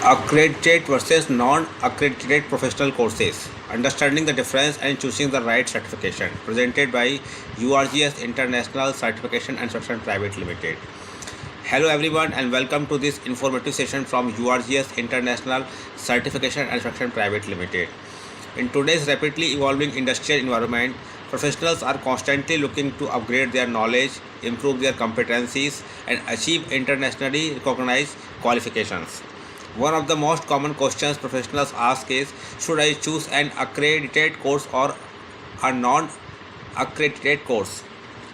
Accredited versus non-accredited professional courses. Understanding the difference and choosing the right certification. Presented by URGS International Certification and Instruction Private Limited. Hello everyone and welcome to this informative session from URGS International Certification and Instruction Private Limited. In today's rapidly evolving industrial environment, professionals are constantly looking to upgrade their knowledge, improve their competencies, and achieve internationally recognized qualifications. One of the most common questions professionals ask is, should I choose an accredited course or a non accredited course?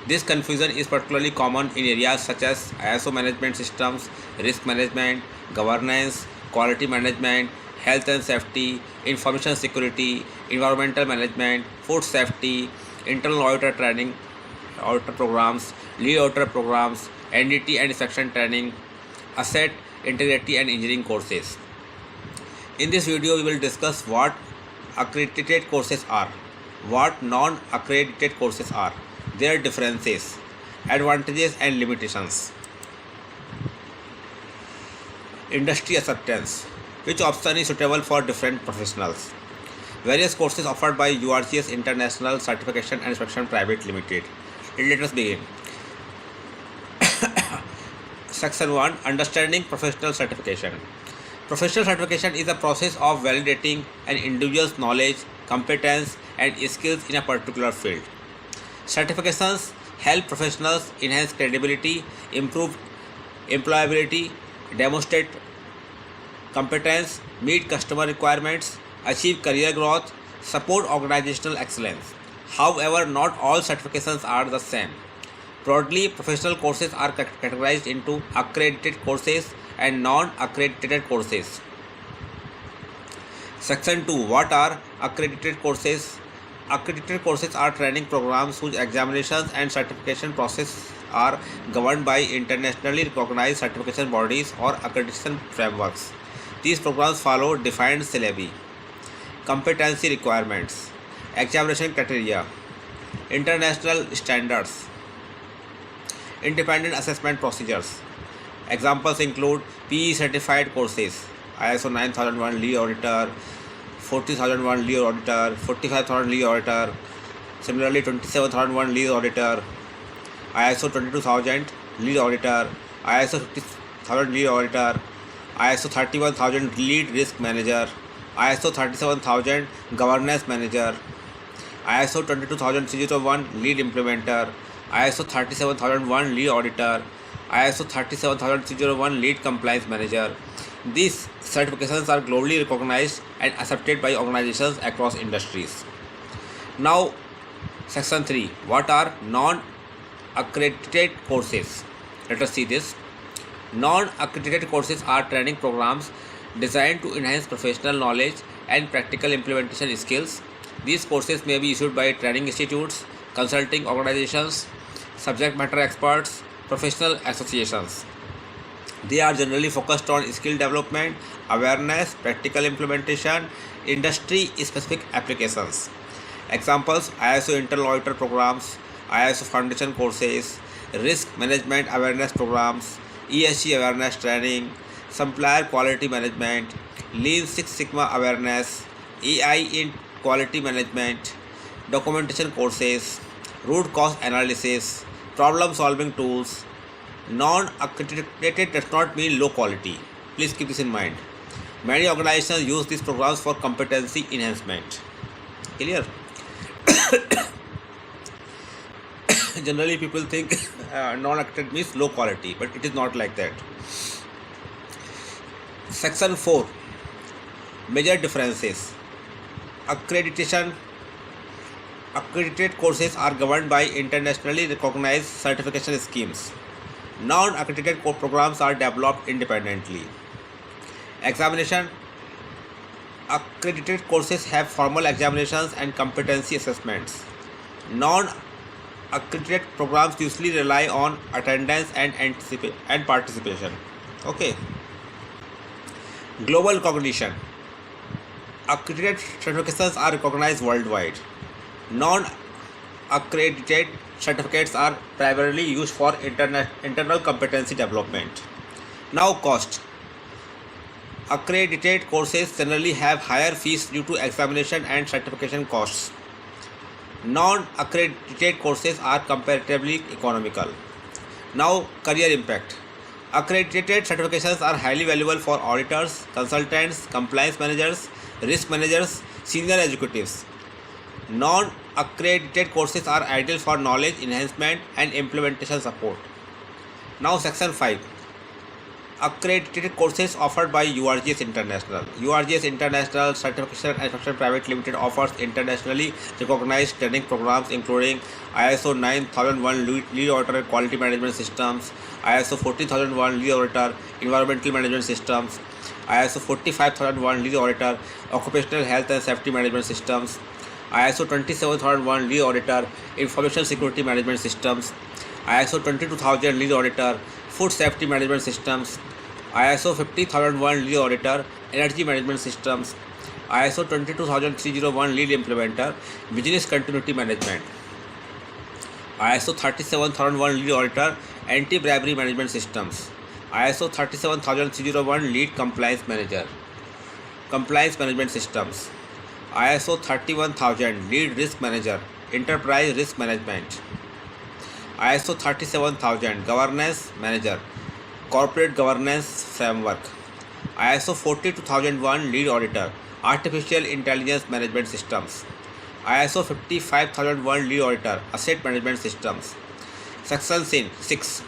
This confusion is particularly common in areas such as ISO management systems, risk management, governance, quality management, health and safety, information security, environmental management, food safety, internal auditor training, auditor programs, lead auditor programs, NDT and inspection training, asset integrity and engineering courses. In this video, we will discuss what accredited courses are, what non-accredited courses are, their differences, advantages and limitations. Industry acceptance. Which option is suitable for different professionals? Various courses offered by URGS International Certification and Inspection Private Limited. Let us begin. Section 1. Understanding professional certification. Professional certification is a process of validating an individual's knowledge, competence, and skills in a particular field. Certifications help professionals enhance credibility, improve employability, demonstrate competence, meet customer requirements, achieve career growth, support organizational excellence. However, not all certifications are the same. Broadly, professional courses are categorized into accredited courses and non-accredited courses. Section 2. What are accredited courses? Accredited courses are training programs whose examinations and certification process are governed by internationally recognized certification bodies or accreditation frameworks. These programs follow defined syllabi, competency requirements, examination criteria, international standards, independent assessment procedures. Examples include PE certified courses, ISO 9001 lead auditor, 40001 lead auditor, 45000 lead auditor, similarly 27001 lead auditor, ISO 22000 lead auditor, ISO 50000 lead auditor, ISO 31000 lead risk manager, ISO 37000 governance manager, ISO 22001 lead implementer, ISO 37001 lead auditor, ISO 37001 lead compliance manager. These certifications are globally recognized and accepted by organizations across industries. Now, section 3. What are non-accredited courses? Let us see this. Non-accredited courses are training programs designed to enhance professional knowledge and practical implementation skills. These courses may be issued by training institutes, consulting organizations, subject matter experts, professional associations. They are generally focused on skill development, awareness, practical implementation, industry-specific applications. Examples: ISO internal auditor programs, ISO foundation courses, risk management awareness programs, ESG awareness training, supplier quality management, Lean Six Sigma awareness, AI in quality management, documentation courses, root cause analysis, problem solving tools. Non-accredited does not mean low quality. Please keep this in mind. Many organizations use these programs for competency enhancement. Clear? Generally, people think non-accredited means low quality, but it is not like that. Section 4. Major differences. Accreditation. Accredited courses are governed by internationally recognized certification schemes. Non-accredited programs are developed independently. Examination. Accredited courses have formal examinations and competency assessments. Non-accredited programs usually rely on attendance and participation. Okay. Global recognition. Accredited certifications are recognized worldwide. Non-accredited certificates are primarily used for internal competency development. Now, cost. Accredited courses generally have higher fees due to examination and certification costs. Non-accredited courses are comparatively economical. Now, career impact. Accredited certifications are highly valuable for auditors, consultants, compliance managers, risk managers, senior executives. Non-accredited courses are ideal for knowledge enhancement and implementation support. Now, section 5. Accredited courses offered by URGS International. URGS International Certification and Instruction Private Limited offers internationally recognized training programs including ISO 9001 Lead Auditor Quality Management Systems, ISO 14001 Lead Auditor Environmental Management Systems, ISO 45001 Lead Auditor Occupational Health and Safety Management Systems, ISO 27001 Lead Auditor Information Security Management Systems, ISO 22000 Lead Auditor Food Safety Management Systems, ISO 50001 Lead Auditor Energy Management Systems, ISO 22301 Lead Implementer Business Continuity Management, ISO 37001 Lead Auditor Anti-Bribery Management Systems, ISO 37301 Lead Compliance Manager Compliance Management Systems, ISO 31000 Lead Risk Manager Enterprise Risk Management, ISO 37000 Governance Manager Corporate Governance Framework, ISO 42001 Lead Auditor Artificial Intelligence Management Systems, ISO 55001 Lead Auditor Asset Management Systems. Section 6.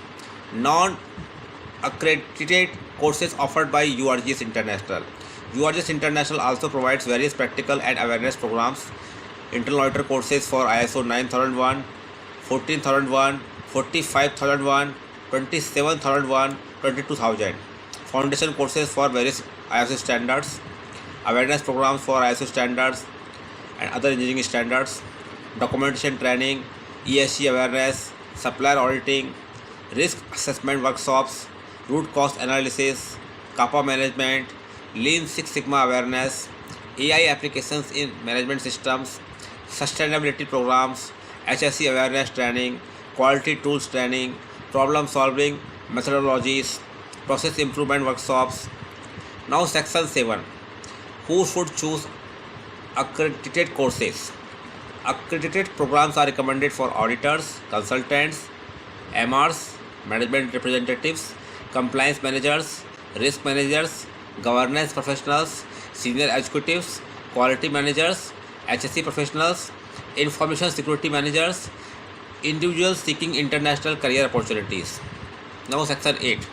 Non-accredited courses offered by URGS International. URGS International also provides various practical and awareness programs, internal auditor courses for ISO 9001, 14001, 45001, 27001, 22000, foundation courses for various ISO standards, awareness programs for ISO standards and other engineering standards, documentation training, ESG awareness, supplier auditing, risk assessment workshops, root cause analysis, CAPA management, Lean Six Sigma awareness, AI applications in management systems, sustainability programs, HSE awareness training, quality tools training, problem solving methodologies, process improvement workshops. Now, section 7. Who should choose accredited courses? Accredited programs are recommended for auditors, consultants, MRs, management representatives, compliance managers, risk managers, governance professionals, senior executives, quality managers, HSE professionals, information security managers, individuals seeking international career opportunities. Now, section 8.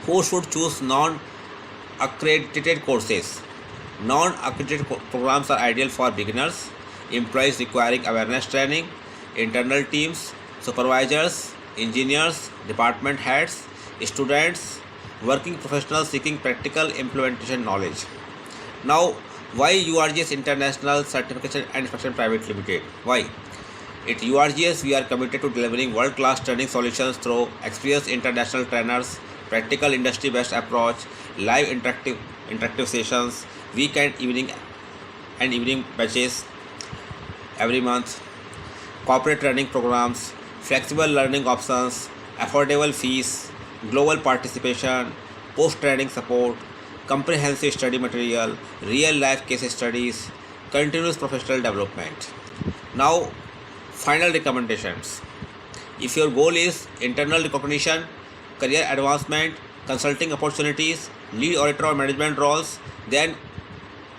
Who should choose non-accredited courses? Non-accredited programs are ideal for beginners, employees requiring awareness training, internal teams, supervisors, engineers, department heads, students, working professionals seeking practical implementation knowledge. Now, why URGS International Certification and Inspection Private Limited? Why? At URGS, we are committed to delivering world-class training solutions through experienced international trainers, practical industry-based approach, live interactive sessions, weekend evening batches every month, corporate training programs, flexible learning options, affordable fees, global participation, post-training support, comprehensive study material, real-life case studies, continuous professional development. Now, final recommendations. If your goal is internal recognition, career advancement, consulting opportunities, lead auditor or management roles, then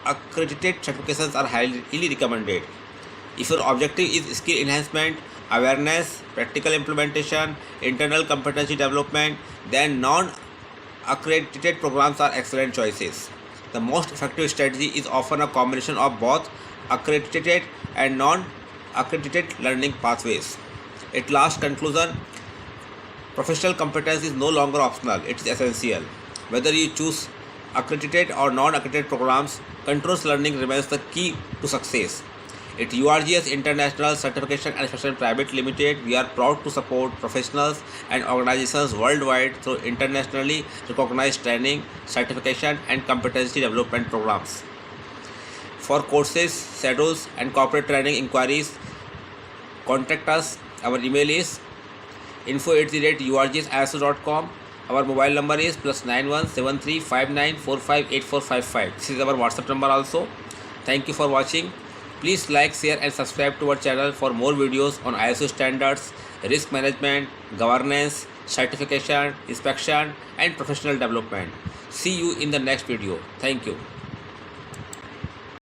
accredited certifications are highly recommended. If your objective is skill enhancement, awareness, practical implementation, internal competency development, then non-accredited programs are excellent choices. The most effective strategy is often a combination of both accredited and non-accredited learning pathways. At last conclusion, professional competence is no longer optional, it is essential. Whether you choose accredited or non-accredited programs, continuous learning remains the key to success. At URGS International Certification and Inspection Private Limited, we are proud to support professionals and organizations worldwide through internationally recognized training, certification, and competency development programs. For courses, schedules, and corporate training inquiries, contact us. Our email is info@urgsiso.com. Our mobile number is +917359458455. This is our WhatsApp number also. Thank you for watching. Please like, share and subscribe to our channel for more videos on ISO standards, risk management, governance, certification, inspection and professional development. See you in the next video. Thank you.